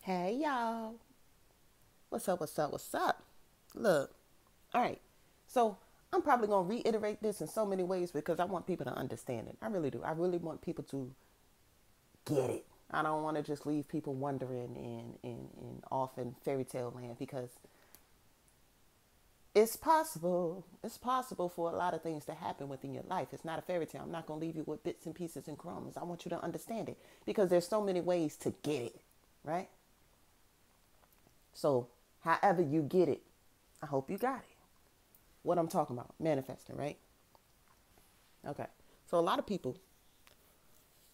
Hey y'all. What's up? What's up? What's up? Look. All right. So I'm probably gonna reiterate this in so many ways because I want people to understand it. I really do. I really want people to get it. I don't want to just leave people wondering and off in fairy tale land because it's possible. It's possible for a lot of things to happen within your life. It's not a fairy tale. I'm not gonna leave you with bits and pieces and crumbs. I want you to understand it because there's so many ways to get it, right? So, however you get it, I hope you got it. What I'm talking about, manifesting, right? Okay. So, a lot of people,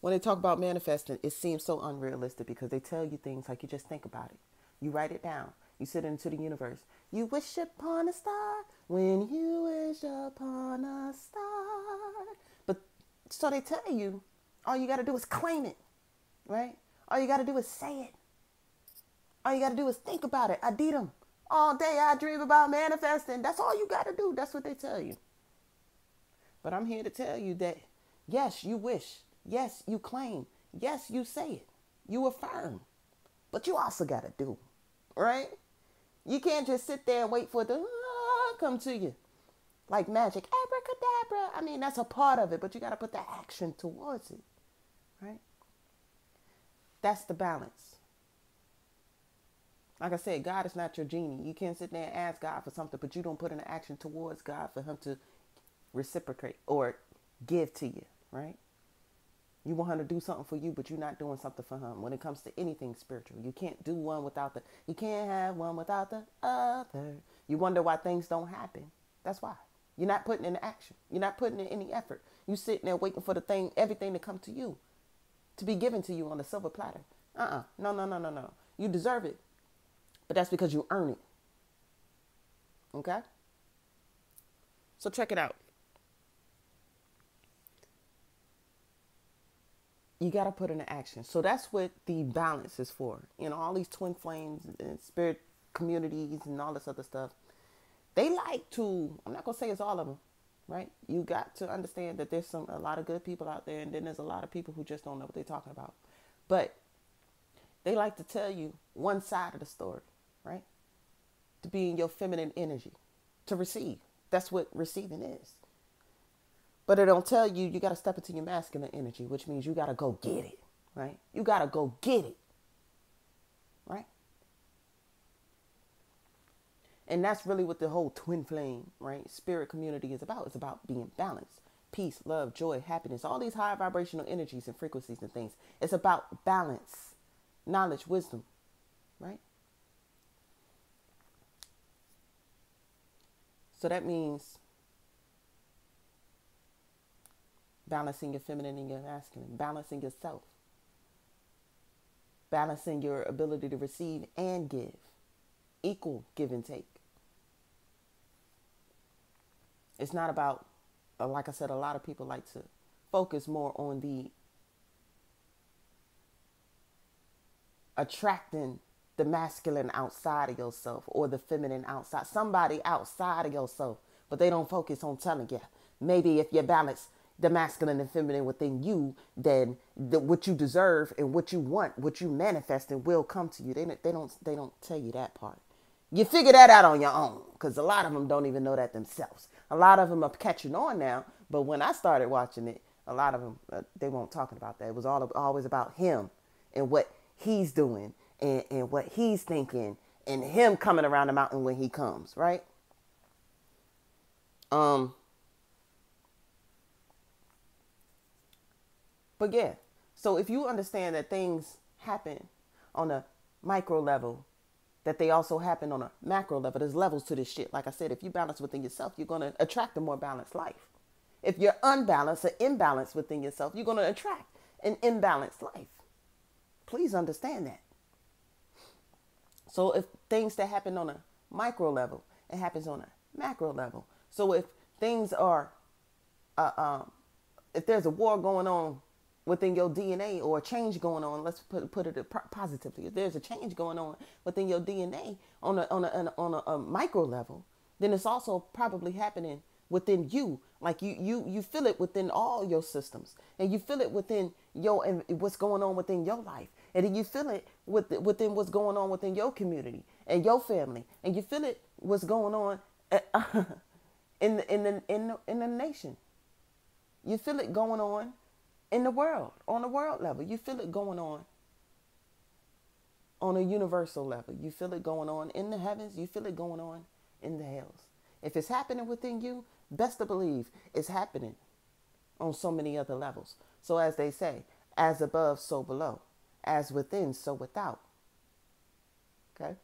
when they talk about manifesting, it seems so unrealistic because they tell you things like you just think about it. You write it down. You sit into the universe. You wish upon a star when you wish upon a star. But so they tell you, all you got to do is claim it, right? All you got to do is say it. All you got to do is think about it. ADIDAM. All day I dream about manifesting. That's all you got to do. That's what they tell you. But I'm here to tell you that, yes, you wish. Yes, you claim. Yes, you say it. You affirm. But you also got to do, right? You can't just sit there and wait for it to come to you like magic. Abracadabra. I mean, that's a part of it, but you got to put the action towards it, right? That's the balance. Like I said, God is not your genie. You can't sit there and ask God for something, but you don't put an action towards God for him to reciprocate or give to you, right? You want him to do something for you, but you're not doing something for him. When it comes to anything spiritual, you can't do one without you can't have one without the other. You wonder why things don't happen. That's why. You're not putting in action. You're not putting in any effort. You sitting there waiting for everything to come to you, to be given to you on a silver platter. No, no, no, no, no. You deserve it. But that's because you earn it. Okay? So check it out. You got to put into action. So that's what the balance is for. You know, all these twin flames and spirit communities and all this other stuff. They like to, I'm not going to say it's all of them, right? You got to understand that there's a lot of good people out there, and then there's a lot of people who just don't know what they're talking about. But they like to tell you one side of the story, right? To be in your feminine energy, to receive. That's what receiving is. But it don't tell you got to step into your masculine energy, which means you got to go get it, right? You got to go get it, right? And that's really what the whole twin flame, right? Spirit community is about. It's about being balanced. Peace, love, joy, happiness, all these high vibrational energies and frequencies and things. It's about balance, knowledge, wisdom, right? So that means balancing your feminine and your masculine, balancing yourself, balancing your ability to receive and give, equal give and take. It's not about, like I said, a lot of people like to focus more on the attracting the masculine outside of yourself or the feminine outside, somebody outside of yourself, but they don't focus on telling you, maybe if you balance the masculine and feminine within you, then what you deserve and what you want, what you manifest and will come to you. They don't tell you that part. You figure that out on your own, because a lot of them don't even know that themselves. A lot of them are catching on now, but when I started watching it, a lot of them, they weren't talking about that. It was always about him and what he's doing and what he's thinking and him coming around the mountain when he comes, right? But yeah, so if you understand that things happen on a micro level, that they also happen on a macro level, there's levels to this shit. Like I said, if you balance within yourself, you're going to attract a more balanced life. If you're unbalanced or imbalanced within yourself, you're going to attract an imbalanced life. Please understand that. So if things that happen on a micro level, it happens on a macro level. So if things are, if there's a war going on within your DNA or a change going on, let's put it positively. If there's a change going on within your DNA on a micro level, then it's also probably happening within you. Like you feel it within all your systems, and you feel it within what's going on within your life. And then you feel it within what's going on within your community and your family. And you feel it what's going on in the nation. You feel it going on in the world, on the world level. You feel it going on a universal level. You feel it going on in the heavens. You feel it going on in the hells. If it's happening within you, best to believe it's happening on so many other levels. So as they say, as above, so below. As within, so without. Okay?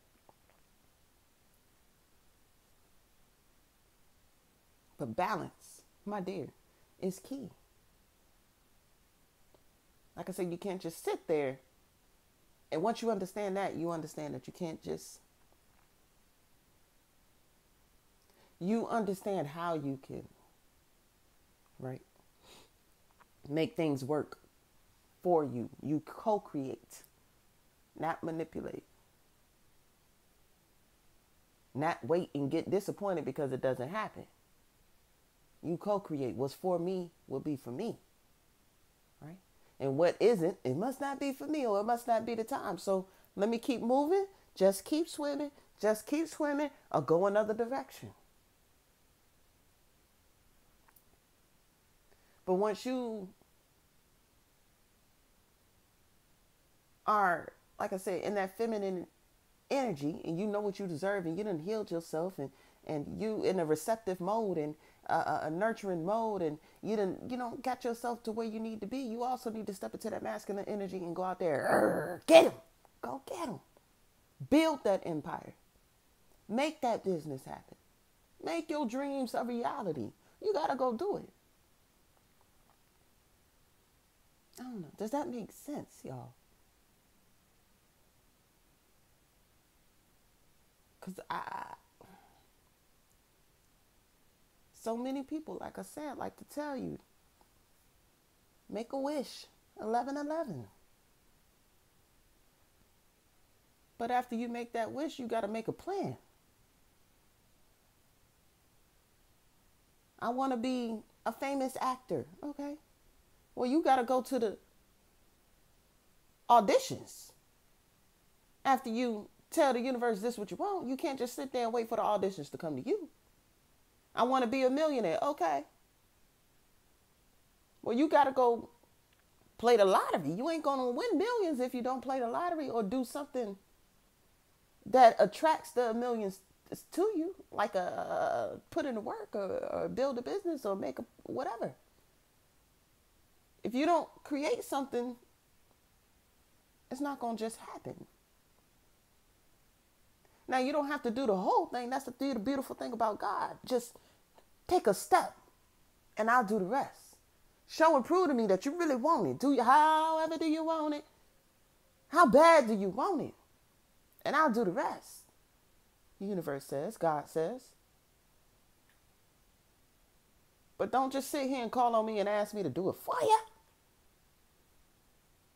But balance, my dear, is key. Like I said, you can't just sit there. And once you understand that you can't just... You understand how you can, right, make things work for you. You co-create, not manipulate. Not wait and get disappointed because it doesn't happen. You co-create. What's for me will be for me, right? And what isn't, it must not be for me, or it must not be the time. So let me keep moving. Just keep swimming. Just keep swimming, or go another direction. But once you are, like I said, in that feminine energy, and you know what you deserve, and you done healed yourself, and you in a receptive mode, and a nurturing mode, and you don't got yourself to where you need to be, you also need to step into that masculine energy and go out there, get him, go get him, build that empire, make that business happen, make your dreams a reality. You gotta go do it. I don't know. Does that make sense, y'all? Because so many people, like I said, like to tell you, make a wish, 1111. But after you make that wish, you got to make a plan. I want to be a famous actor. Okay. Well, you got to go to the auditions. After you tell the universe this is what you want, you can't just sit there and wait for the auditions to come to you. I want to be a millionaire. Okay. Well, you got to go play the lottery. You ain't going to win millions if you don't play the lottery or do something that attracts the millions to you, like put in the work, or build a business, or make a whatever. If you don't create something, it's not going to just happen. Now, you don't have to do the whole thing. That's the beautiful thing about God. Just take a step, and I'll do the rest. Show and prove to me that you really want it. However do you want it? How bad do you want it? And I'll do the rest. The universe says, God says. But don't just sit here and call on me and ask me to do it for you.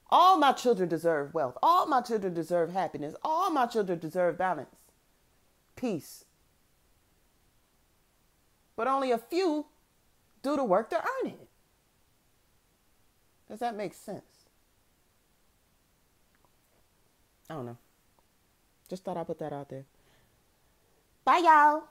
All my children deserve wealth. All my children deserve happiness. All my children deserve balance, peace. But only a few do the work to earn it. Does that make sense? I don't know. Just thought I'd put that out there. Bye, y'all.